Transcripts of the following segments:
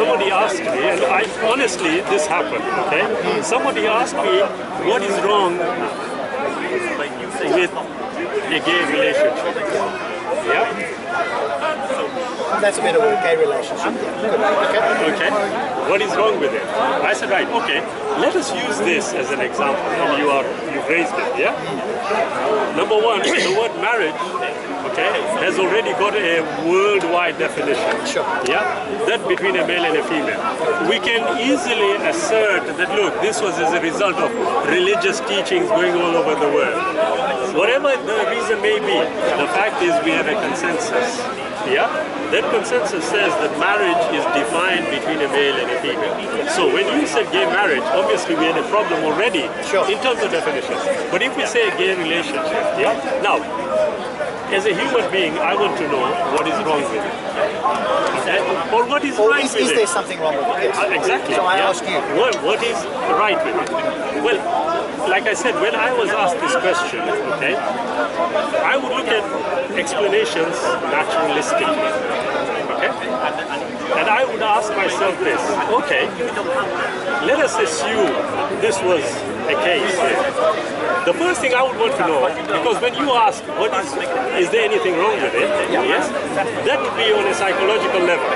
somebody asked me, and honestly, this happened, okay? Somebody asked me, what is wrong with a gay relationship? Yeah? That's a better word, gay relationship. Okay. What is wrong with it? I said, right, okay, let us use this as an example. And you've raised it, yeah? Number one, the word marriage, okay, has already got a worldwide definition. Sure. Yeah? That between a male and a female. We can easily assert that, look, this was as a result of religious teachings going all over the world. Whatever the reason may be, the fact is we have a consensus. Yeah? That consensus says that marriage is defined between a male and a female. So when you said gay marriage, obviously we had a problem already in terms of definition. But if we say a gay relationship, yeah? Now, as a human being, I want to know what is wrong with it. Okay? Or what is right with it. Is there something wrong with it? Yes. Exactly. So I ask you. What is right with it? Well, like I said, when I was asked this question, okay, I would look at explanations naturalistically, okay? And I would ask myself this, okay, let us assume this was a case here. The first thing I would want to know, because when you ask, is there anything wrong with it? Yes, that would be on a psychological level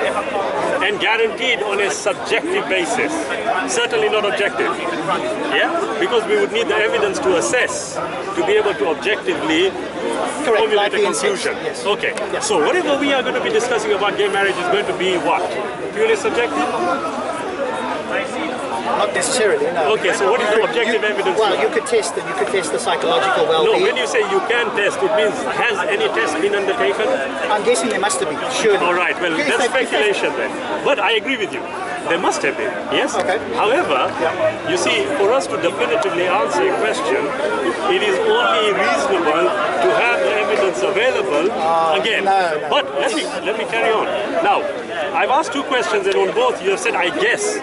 and guaranteed on a subjective basis, certainly not objective. Yeah, because we would need the evidence to assess, to be able to objectively formulate a conclusion. Yes. Okay, so whatever we are going to be discussing about gay marriage is going to be what? Purely subjective? Not necessarily, no. Okay, so what is the objective evidence? Well, you could test it. You could test the psychological well-being. No, when you say you can test, it means has any test been undertaken? I'm guessing there must have been, surely. All right, well, that's speculation then. But I agree with you. There must have been, yes? Okay. However, you see, for us to definitively answer a question, it is only reasonable to have the evidence available again. No. But let me carry on. Now, I've asked two questions and on both you have said, I guess.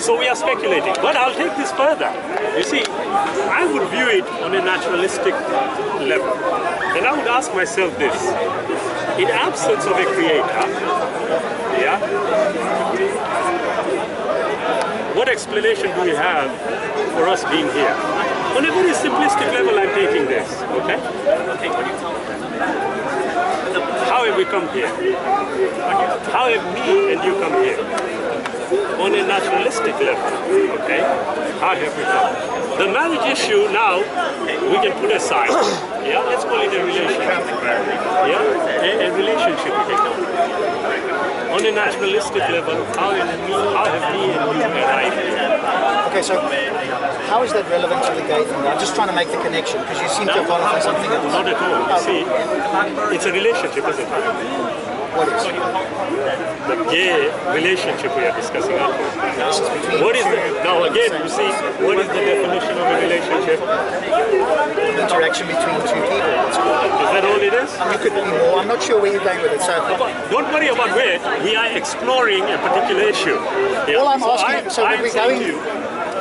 So we are speculating. But I'll take this further. You see, I would view it on a naturalistic level. And I would ask myself this. In absence of a creator, yeah, what explanation do we have for us being here? On a very simplistic level, I'm taking this, okay? How have we come here? How have me and you come here? On a naturalistic level, okay? How have we come? The marriage issue now, we can put aside. Yeah, let's call it a relationship. Yeah, a relationship. On a naturalistic level, how have me and you arrived here? Okay, so how is that relevant to the gay thing? I'm just trying to make the connection because you seem to have gone off on something else. Not at all. You see, it's a relationship, isn't it? What is? The gay relationship we are discussing. What is now again, you see, what is the definition of a relationship? Interaction between two people. Is that all it is? You could be more. I'm not sure where you're going with it. So don't worry about where. We are exploring a particular issue. Yeah. All I'm asking, so when we're going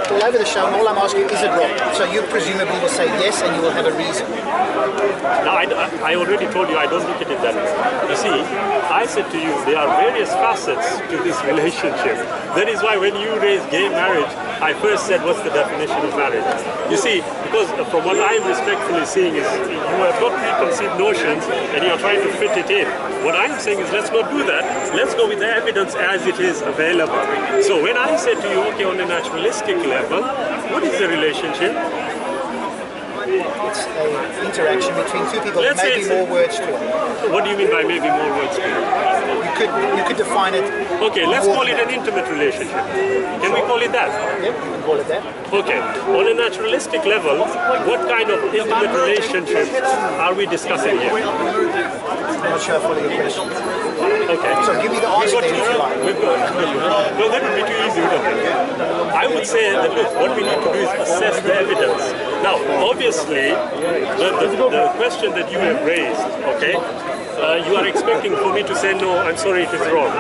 all over the show, and all I'm asking is it wrong? So you presumably will say yes, and you will have a reason. Now, I already told you I don't look at it that way. You see, I said to you, there are various facets to this relationship. That is why when you raise gay marriage, I first said, what's the definition of marriage? You see, because from what I'm respectfully seeing is you have got preconceived notions and you're trying to fit it in. What I'm saying is let's not do that. Let's go with the evidence as it is available. So when I said to you, okay, on a naturalistic level, what is the relationship? It's an interaction between two people. There may be more words to it. What do you mean by maybe more words to it? You could define it. Okay, let's call it an intimate relationship. Can we call it that? Yep, we can call it that. Okay, on a naturalistic level, what kind of intimate relationship are we discussing here? I'm not sure I follow your question. Okay. So give me the answer then if you like. Well, that would be too easy, wouldn't it? I would say that, look, what we need to do is assess the evidence. Now, obviously, the question that you have raised, okay, you are expecting for me to say no, I'm sorry, it is wrong.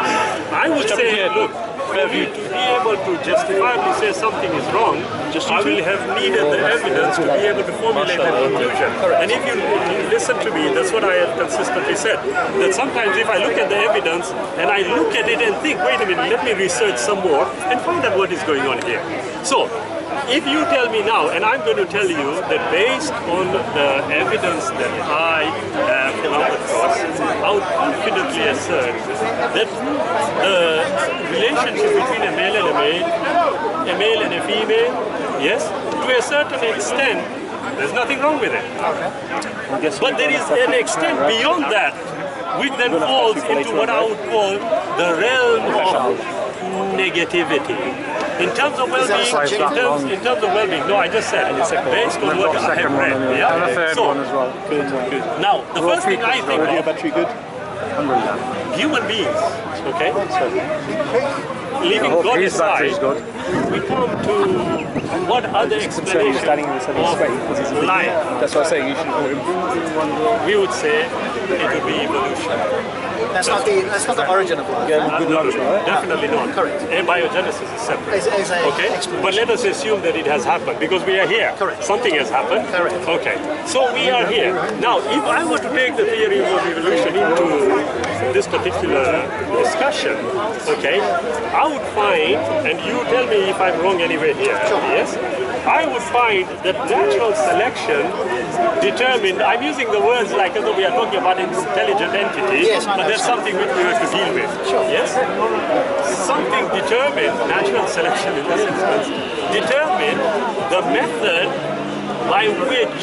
I would say, look, for you to be able to justifiably say something is wrong, I will have needed the evidence to be able to formulate a conclusion. And if you listen to me, that's what I have consistently said. That sometimes if I look at the evidence and I look at it and think, wait a minute, let me research some more and find out what is going on here. So, if you tell me now, and I'm going to tell you that based on the evidence that I have come across, I would confidently assert that the relationship between a male and a female, yes, to a certain extent, there's nothing wrong with it. But there is an extent beyond that, which then falls into what I would call the realm of negativity. In terms of well-being, in terms of well-being, no, I just said, based on what I have read. Yeah? And the third so, one as well. Good. Now, the first thing I think of, battery good? human beings, okay? Leaving God aside, we come to what other explanations of life. That's what I'm saying, you should call him. We would say it would be evolution. That's not the origin of life. Yeah, good lunch, right? Definitely not. Correct. Abiogenesis is separate. Okay? Explanation. But let us assume that it has happened because we are here. Correct. Something has happened. Correct. Okay. So we are here. Now, if I were to take the theory of evolution into this particular discussion, okay, I would find, and you tell me if I'm wrong anywhere here, yes? I would find that natural selection determined, I'm using the words like as though we are talking about intelligent entities, yes, but there's something which we have to deal with. Sure. Yes? Something determined, natural selection in this instance, determined the method by which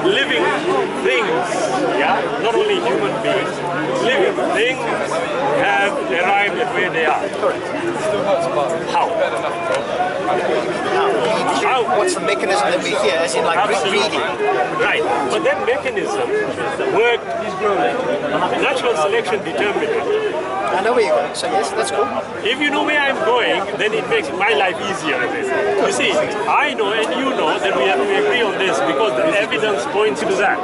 living things, yeah, not only human beings, living things have arrived at where they are. How? What's the mechanism that we hear, as in like breeding? Right. But that mechanism worked, natural selection determined it. I know where you're going, so yes, that's cool. If you know where I'm going, then it makes my life easier. You see, I know and you know that we have to agree on this because the evidence points to that.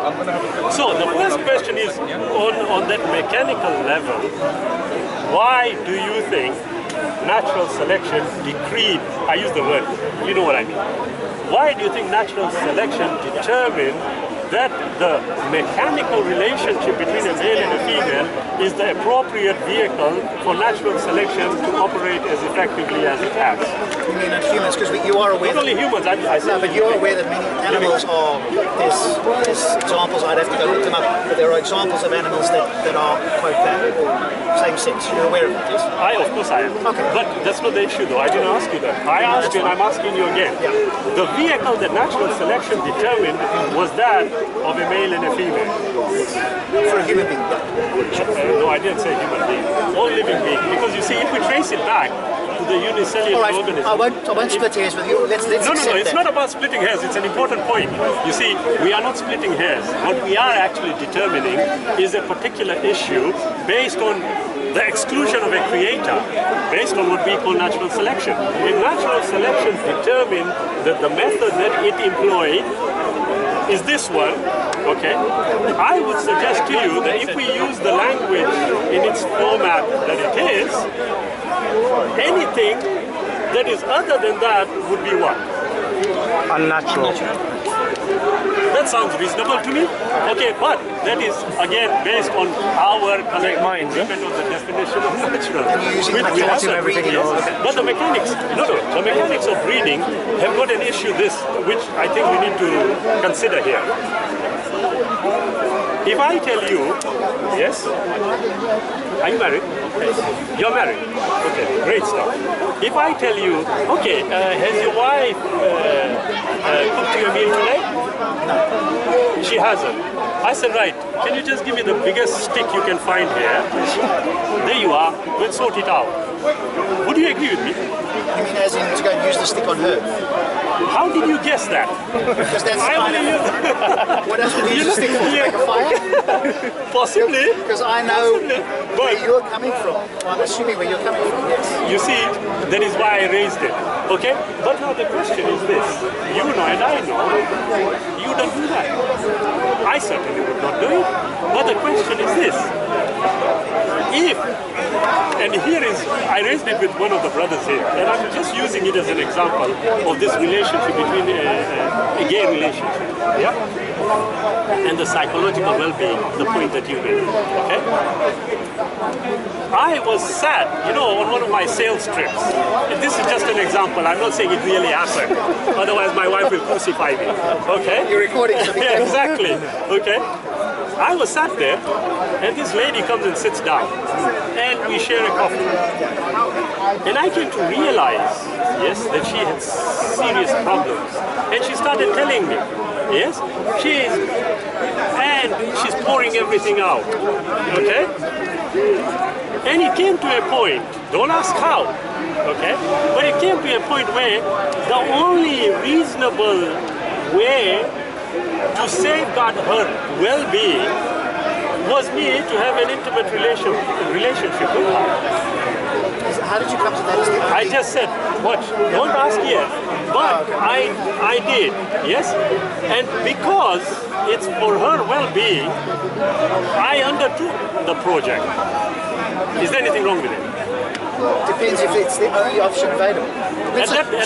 So the first question is, on that mechanical level, why do you think natural selection decreed, I use the word, you know what I mean. Why do you think natural selection determined that the mechanical relationship between a male and a female is the appropriate vehicle for natural selection to operate as effectively as it has? You mean in humans? Because you are aware. Not only humans, I No, but you're aware that many animals are. There's examples. I'd have to go look them up. But there are examples of animals that are quite bad. Same sex. You're aware of it, yes? Of course I am. Okay. But that's not the issue, though. I didn't ask you that. I asked you, and I'm asking you again. Yeah. The vehicle that natural selection determined was that of a male and a female. For a human being. No, I didn't say human being. All living beings. Because you see, if we trace it back to the unicellular All right. organism. I won't split hairs with you. Let's No, accept it's that. not about splitting hairs. It's an important point. You see, we are not splitting hairs. What we are actually determining is a particular issue based on the exclusion of a creator, based on what we call natural selection. If natural selection determined that the method that it employed is this one, okay, I would suggest to you that if we use the language in its format that it is, anything that is other than that would be what? Unnatural. That sounds reasonable to me. Okay, but that is again based on our collective minds, agreement on the definition of natural. And you're using We have to to everything agree, else. yes. But the mechanics, the mechanics of breeding have got an issue which I think we need to consider here. If I tell you, yes, are you married? You're married. Okay, great stuff. If I tell you, okay, has your wife cooked you a meal today? No. She hasn't. I said, right, can you just give me the biggest stick you can find here? There you are, let's sort it out. Would you agree with me? You mean as in to go and use the stick on her? How did you guess that? Because that's I kind only of, what else would you use the stick for? To make a fire? Possibly. Because I know But where you're coming from. I'm assuming where you're coming from, yes. you see, that is why I raised it. Okay? But now the question is this. You know and I know, you don't do that. I certainly would not do it. But the question is this. If, and here is, I raised it with one of the brothers here, and I'm just using it as an example of this relationship between a gay relationship, yeah? And the psychological well-being, the point that you made, okay? I was sad, you know, on one of my sales trips. And this is just an example, I'm not saying it really happened, otherwise my wife will crucify me, okay? You're recording something. Yeah, exactly, okay? I was sat there, and this lady comes and sits down, and we share a coffee. And I came to realize, yes, that she had serious problems. And she started telling me, yes, and she's pouring everything out, okay? And it came to a point, don't ask how, okay? But it came to a point where the only reasonable way to safeguard her well-being was me to have an intimate relationship with her. How did you come to that? I just said, watch, don't ask yet. But I did, yes? And because it's for her well-being, I undertook the project. Is there anything wrong with it? Depends if it's the only option available. At that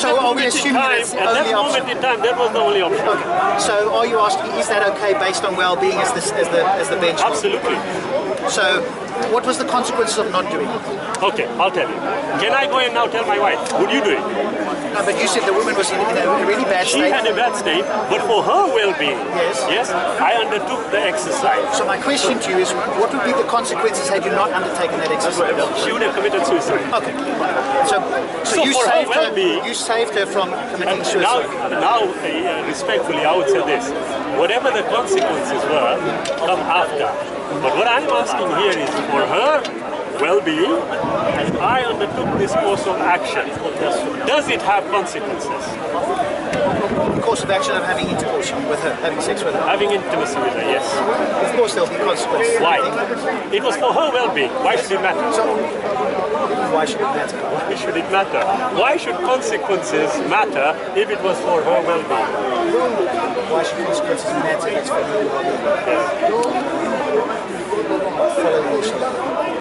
moment in time, that was the only option. Okay. So are you asking, is that okay based on well-being as the benchmark? Absolutely. So what was the consequences of not doing it? Okay, I'll tell you. Can I go and now tell my wife? Would you do it? No, but you said the woman was in a really bad She state. had a bad state, but for her well-being, Yes. I undertook the exercise. So my question to you is, what would be the consequences had you not undertaken that exercise? She would have committed suicide. Okay. So you for her saved her. well-being, You saved her from committing now, suicide. respectfully, I would say this. Whatever the consequences were, come after. But what I'm asking here is for her well-being, I undertook this course of action. Does it have consequences? The course of action of having intercourse with her, having sex with her. Having intimacy with her, yes. Of course there'll be consequences. Why? It was for her well-being. Why should it matter? So, why should it matter? Why should it matter? Why should consequences matter if it was for her well-being? Why should consequences matter? It's for her well-being.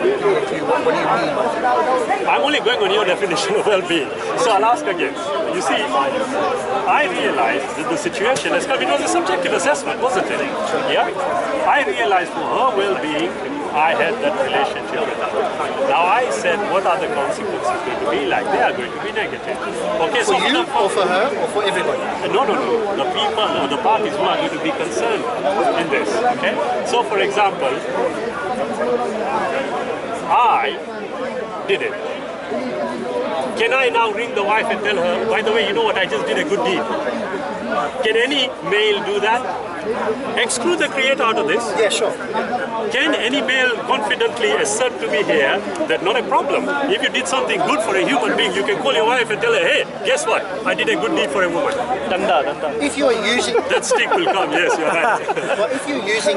What do you mean by that? I'm only going on your definition of well-being. So I'll ask again. You see, I realized that the situation has come. It was a subjective assessment, wasn't it? Yeah? I realized for her well-being, I had that relationship with her. Now I said, what are the consequences going to be like? They are going to be negative. Okay, For you, or for her, or for everybody? No. The people or the parties who are going to be concerned in this. Okay? So for example, I did it. Can I now ring the wife and tell her, by the way, you know what, I just did a good deed? Can any male do that? Exclude the creator out of this. Yeah, sure. Can any male confidently assert to me here that not a problem? If you did something good for a human being, you can call your wife and tell her, hey, guess what? I did a good deed for a woman. Danda. If you're using... That stick will come, yes, you're right. Well, if you're using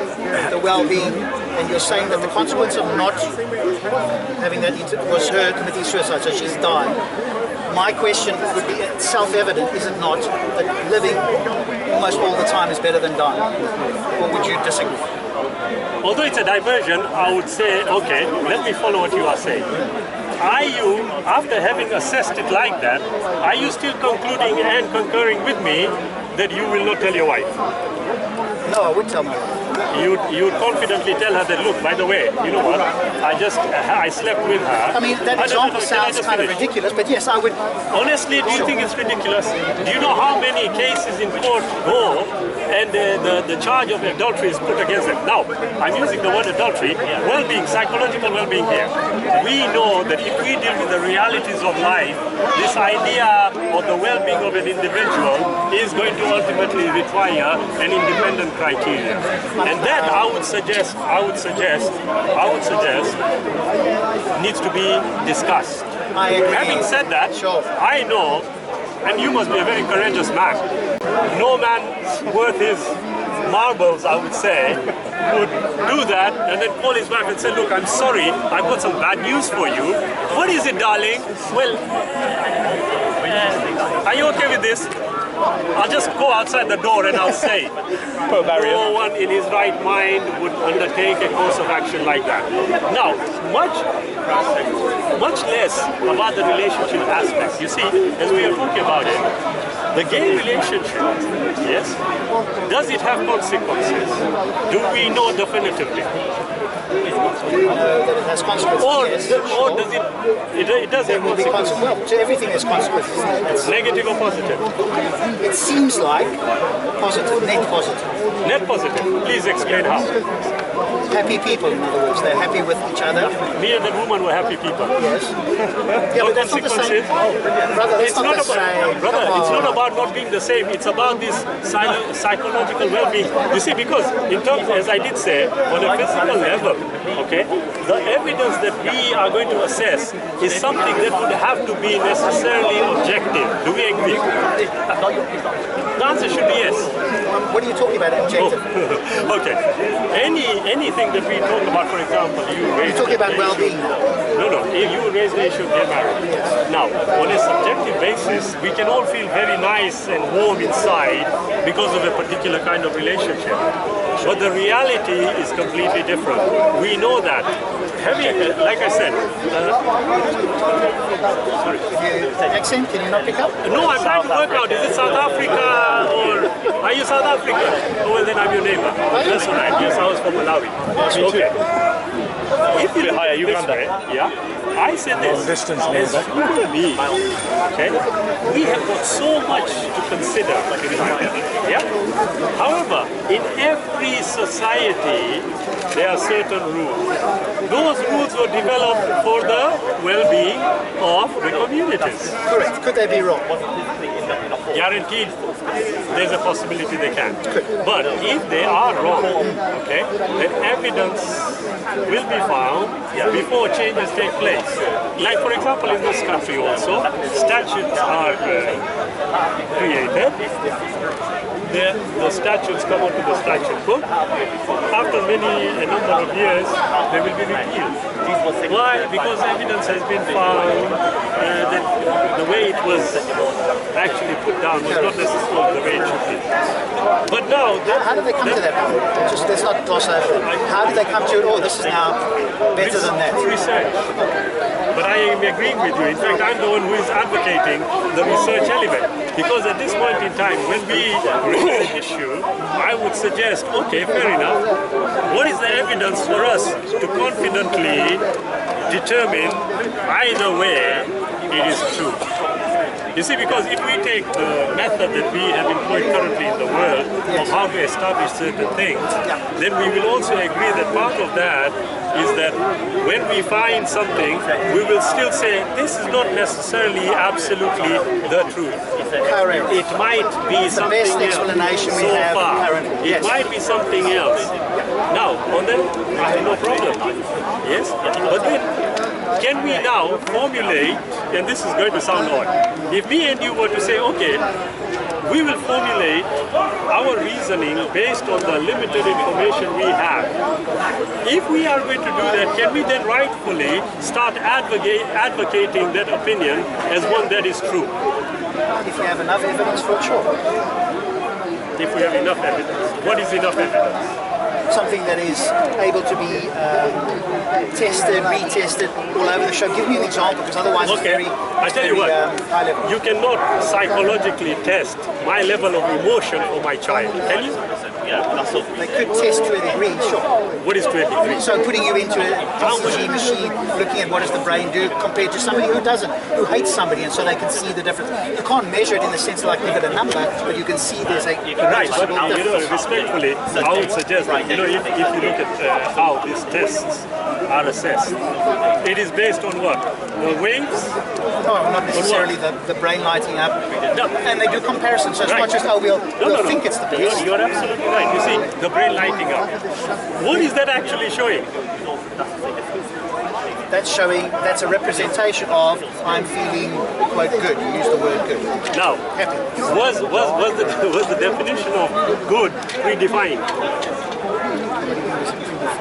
the well-being and you're saying that the consequence of not having that was her committing suicide, so she's died, my question would be self-evident, is it not, that living almost all the time is better than dying? Or would you disagree? Although it's a diversion, I would say, okay, let me follow what you are saying. Are you, after having assessed it like that, are you still concluding and concurring with me that you will not tell your wife? No, I would tell my wife. You would confidently tell her that, look, by the way, you know what, I slept with her. I mean, that example sounds kind of ridiculous, but yes, I would... Honestly, do you think it's ridiculous? Do you know how many cases in court go and the charge of adultery is put against them? Now, I'm using the word adultery, well-being, psychological well-being here. We know that if we deal with the realities of life, this idea of the well-being of an individual is going to ultimately require an independent criteria. And that I would suggest needs to be discussed. I agree. Having said that, Sure. I know, and you must be a very courageous man, no man's worth his marbles, I would say, would do that and then call his wife and say, look, I'm sorry, I've got some bad news for you. What is it, darling? Well, are you okay with this? I'll just go outside the door and I'll say, no one in his right mind would undertake a course of action like that. Now, much less about the relationship aspect. You see, as we are talking about it, the gay relationship, yes, does it have consequences? Do we know definitively? Do we know that it has consequences? Or, Yes, or does it does have will be consequences? well, to everything has consequences. It's, Negative or positive? it seems like positive, net positive. Net positive. Please explain how. Happy people, in other words, they're happy with each other. Me and the woman were happy people. Yes. Yeah, but that's not the same. Brother, that's It's not not the about, same. brother, Come it's not on. about not being the same. It's about this psychological well-being. You see, because in terms, as I did say, on a physical level, okay, the evidence that we are going to assess is something that would have to be necessarily objective. Do we agree? The answer should be yes. What are you talking about, objective? Okay. Anything that we talk about, for example, you raise. You're talking about well-being. No. You raise the issue of get married. Now, on a subjective basis, we can all feel very nice and warm inside because of a particular kind of relationship. But the reality is completely different. We know that. Having, like I said, sorry. Accent, can you not pick up? No, I'm trying to work out. Is it South Africa or are you South African? Oh, well, then I'm your neighbor. That's all right. Yes, I was from Malawi. Okay. If you look at it this way, yeah, I say this. Distance, As human beings, okay, we have got so much to consider. Yeah. However, in every society, there are certain rules. Those rules were developed for the well-being of the communities. Correct. Could they be wrong? Guaranteed, there's a possibility they can. But if they are wrong, okay, then evidence will be found before changes take place. Like, for example, in this country also, statutes are created. The statutes come onto the statute book. After a number of years, they will be repealed. Why? Because evidence has been found that the way it was actually put down was not necessarily the way it should be. But now... How did they come to that? Just let's not gloss over it. How did they come to it? Oh, this is now better than that. Research. But I am agreeing with you. In fact, I'm the one who is advocating the research element. Because at this point in time, when we raise the issue, I would suggest, okay, fair enough. What is the evidence for us to confidently determine either way it is true? You see, because if we take the method that we have employed currently in the world of how to establish certain things, then we will also agree that part of that is that when we find something, we will still say this is not necessarily absolutely the truth. Correct. It might be It's the something best else explanation we so have far. currently. It Yes. might be something else. Now, on that, I have no problem. Yes? But then, can we now formulate, and this is going to sound odd, if me and you were to say, okay, we will formulate our reasoning based on the limited information we have. If we are going to do that, can we then rightfully start advocating that opinion as one that is true? If we have enough evidence for it, sure. If we have enough evidence. What is enough evidence? Something that is able to be tested, retested all over the show. Give me an example, because otherwise it's very, I tell you what, high level. you cannot psychologically test my level of emotion for my child, can you? They could test to a degree, sure. What is to a degree? So putting you into a ECG machine, looking at what does the brain do compared to somebody who doesn't, who hates somebody, and so they can see the difference. You can't measure it in the sense of like give it a number, but you can see there's a Right, but noticeable difference. respectfully, I would suggest that, if you look at how these tests are assessed, it is based on what? The waves? No, not necessarily the brain lighting up. No. And they do comparisons, so it's not just, oh, we'll think it's the best. You're absolutely right. You see, the brain lighting up. What is that actually showing? that's showing, that's a representation of I'm feeling, quote, good. You use the word good. Now, Happy. was the definition of good predefined?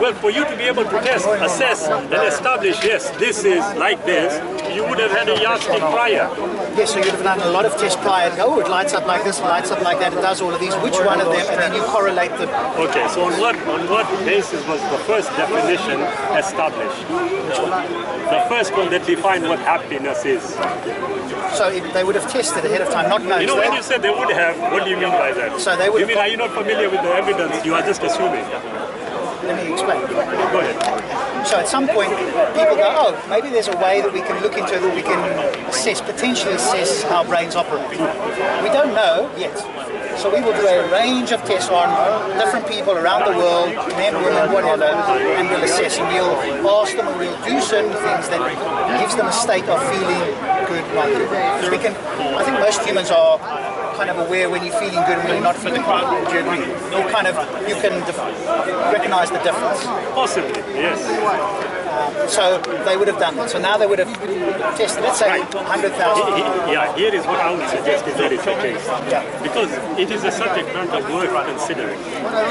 Well, for you to be able to test, assess, and establish, yes, this is like this, you would have had a yardstick prior. Yes, so you'd have done a lot of tests prior and go, oh, it lights up like this, lights up like that, it does all of these, which one of them, and then you correlate them. Okay, so on what basis was the first definition established? The first one that defined what happiness is. So they would have tested ahead of time, not knowing. You know, when you said they would have, what do you mean by that? So they would you mean, are you not familiar with the evidence? You are just assuming. Let me explain. Go ahead. So at some point, people go, oh, maybe there's a way that we can look into it, that we can potentially assess how brains operate. We don't know yet. So we will do a range of tests on different people around the world, men, women, whatever, and we'll assess and we'll ask them, and we'll do certain things that gives them a state of feeling good, not good. So we can, I think most humans are kind of aware when you're feeling good and when you're not feeling good. Do you agree? You can recognize the difference. Possibly, yes. So they would have done that. So now they would have tested, let's say, 100,000. Yeah, here is what I would suggest is that it's the case. Yeah. Because it is a subject matter worth considering.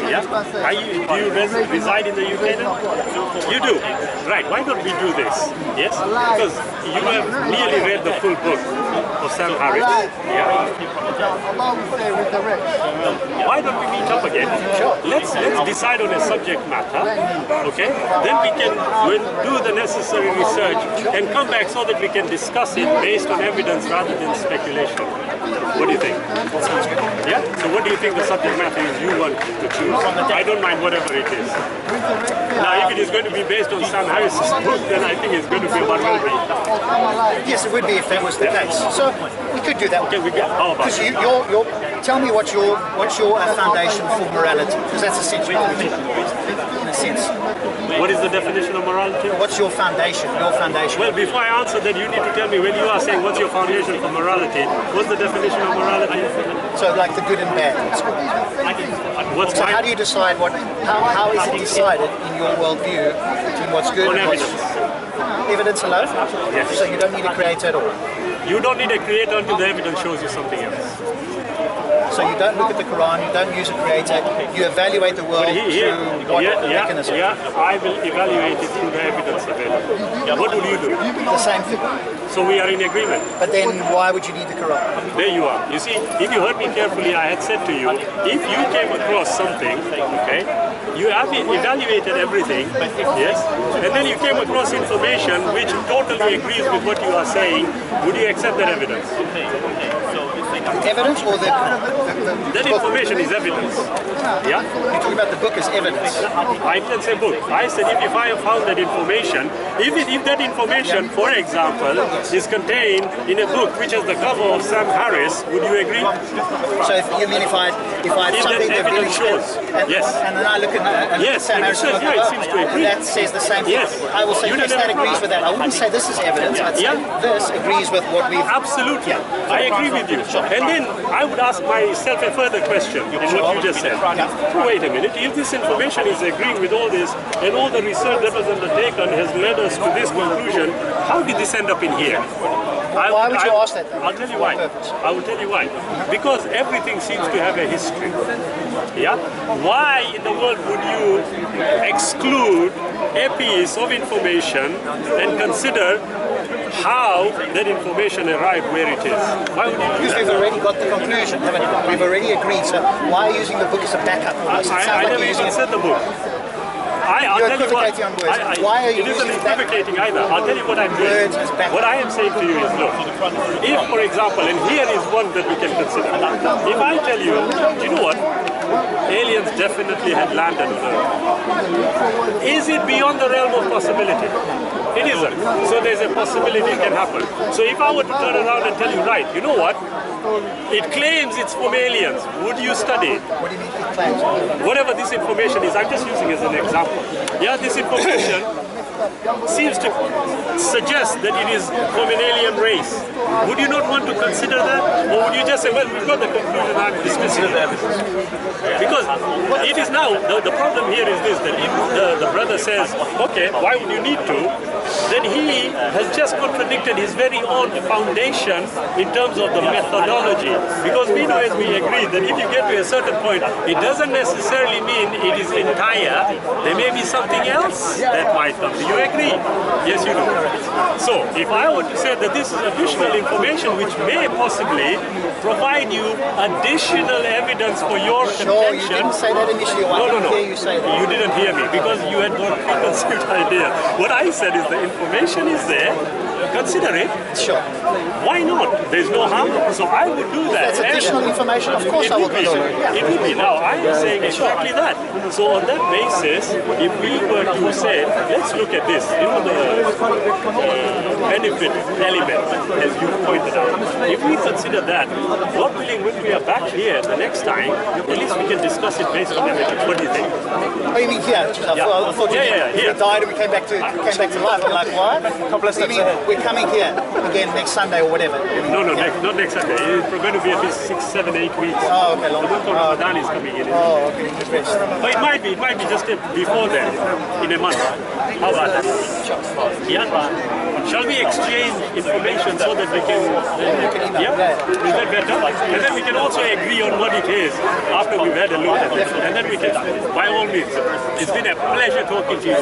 Yeah? Do you reside in the UK now? You do. Right, why don't we do this? Yes? Because you have nearly read the full book of Sam Harris. Yeah? Why don't we meet up again? Sure. Let's decide on a subject matter, okay? Then we can do the necessary research and come back so that we can discuss it based on evidence rather than speculation. What do you think? Yeah? So what do you think the subject matter is you want to choose? I don't mind whatever it is. Now, if it is going to be based on Sam Harris's book, then I think it's going to be about well-being. Yes, it would be if that was the case. So we could do that. Okay, how about Because tell me what's your foundation for morality, because that's essentially what we're talking about, in a sense. what is the definition of morality? What's your foundation? Well, before I answer that, you need to tell me, when you are saying what's your foundation for morality, what's the definition of morality? So like the good and bad. So how do you decide how is it decided in your worldview between what's good On and what's evidence. evidence alone? Yes. So you don't need a creator at all. You don't need a creator until the evidence shows you something else. So you don't look at the Quran, you don't use a creator, you evaluate the world through what mechanism? Yeah, I will evaluate it through the evidence available. What will you do? The same thing. So we are in agreement. But then why would you need the Quran? There you are. You see, if you heard me carefully, I had said to you, if you came across something, okay, you have evaluated everything, yes, and then you came across information which totally agrees with what you are saying, would you accept that evidence? Evidence or That information is evidence. Yeah? you're talking about the book as evidence? I didn't say book. I said if I have found that information, if that information, for example, is contained in a book which has the cover of Sam Harris, would you agree? So if I have something that really shows, yes. And then I look at Yes, Sam and it Harris says, yeah, it seems to agree. that says the same thing. Yes. I will say You yes, didn't that have- agrees with that. I wouldn't say this is evidence. I'd say this agrees with what we've. Absolutely. I agree with you. And then I would ask myself a further question in what you just said. Wait a minute, if this information is agreeing with all this, and all the research that was undertaken has led us to this conclusion, how did this end up in here? Why would you ask that? I'll tell you why. I will tell you why. Because everything seems to have a history. Yeah? Why in the world would you exclude a piece of information and consider how that information arrived where it is? Why would you do Because that? we've already got the conclusion, haven't we? We've already agreed. So why are you using the book as a backup? It sounds I like never you're using even said the book. I'll You're tell you what, equivocating on words. Why are you it isn't using that equivocating either. I'll tell you what I'm doing. words as backup? What I am saying to you is, look, if, for example, and here is one that we can consider. If I tell you, you know what? Aliens definitely had landed on Earth. Is it beyond the realm of possibility? It isn't. So there's a possibility it can happen. So if I were to turn around and tell you, right, you know what? It claims it's from aliens. Would you study it? What do you mean it claims? Whatever this information is, I'm just using as an example. Yeah, this information seems to suggest that it is from an alien race. Would you not want to consider that? Or would you just say, well, we've got the conclusion, I'm dismissing it? Because it is now, the problem here is this, that if the brother says, okay, why would you need to? then he has just contradicted his very own foundation in terms of the methodology. Because we know, as we agreed, that if you get to a certain point, it doesn't necessarily mean it is entire. There may be something else that might come. Do you agree? Yes, you do. So, if I were to say that this is additional information which may possibly provide you additional evidence for your Sure, you contention. didn't say that initially. I No. didn't hear you say that. You didn't hear me because you had got preconceived idea. What I said is the information is there. Consider it. Sure. Why not? There's no harm. So I would do that. That's additional information. Of course It I will would be. consider it. Yeah. It would be. Now I am saying exactly that. So on that basis, if we were to say, let's look at this, the benefit element, as you pointed out. If we consider that, God willing, when we are back here the next time, at least we can discuss it based on evidence. What do you think? Oh, you mean here? I thought you meant here. we died and we came back to life. I'm like, what? Couple of You steps mean ahead. we're coming here again next Sunday or whatever? No, not next Sunday. It's going to be at least 6, 7, 8 weeks. Oh, okay, long The month of Ramadan is coming in. Oh, okay. Interesting. But it might be just before then, in a month. How about that? Yeah? Shall we exchange information so that we can... Yeah? Is that better? And then we can also agree on what it is after we've had a look at it. And then we can, by all means, it's been a pleasure talking to you.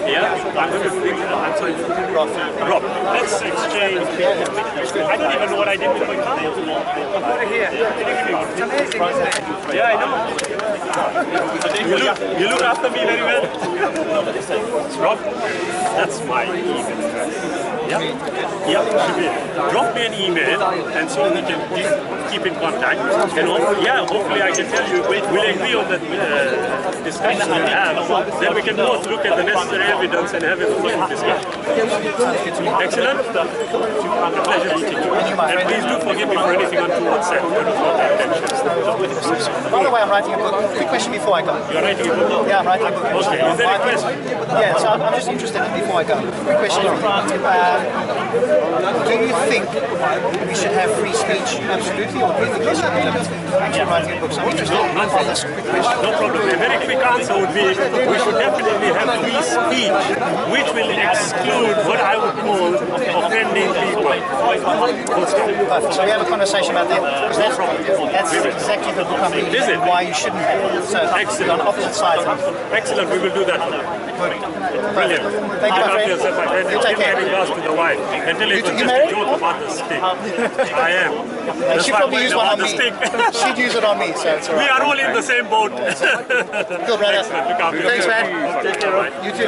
Yeah? I'm going to think, I'm sorry. Rob, let's exchange. I don't even know what I did with my car. It's amazing, isn't it? Yeah, I know. You look after me very well. Rob, that's my email address. Yeah? Yeah, Shabir. Drop me an email and so we can keep in contact. And hopefully I can tell you, we'll agree on the discussion we have. Then we can both look at the necessary evidence and have a full discussion. Excellent. A pleasure meeting you. And please do forgive me for anything untoward said. By the way, I'm writing a book. Quick question before I go. You're writing a book? Yeah, I'm writing a book. Okay, is there a question? Yeah, so I'm just interested in before I go. Quick question for you. Do you think we should have free speech absolutely, or do you think there should be limits? I'm actually writing a book, so I'm interested in this quick question. No problem. A very quick answer would be we should definitely have free speech which will exclude what I would call offending people. Perfect. So we have a conversation about that. Because that's exactly the book I'm reading. Is it? Why you shouldn't have. So Excellent. on opposite sides. Excellent. We will do that. Brilliant. Thank you, my friend. Yourself, my friend. You take care. Give regards to the wife. And tell it was You just married? a joke about the stick. I am. And she probably used one on me. Stick. She'd use it on me, so it's all We right. are all in the same boat. Cool, brother. Excellent. Look after Thanks, yourself. man. Take care. You too.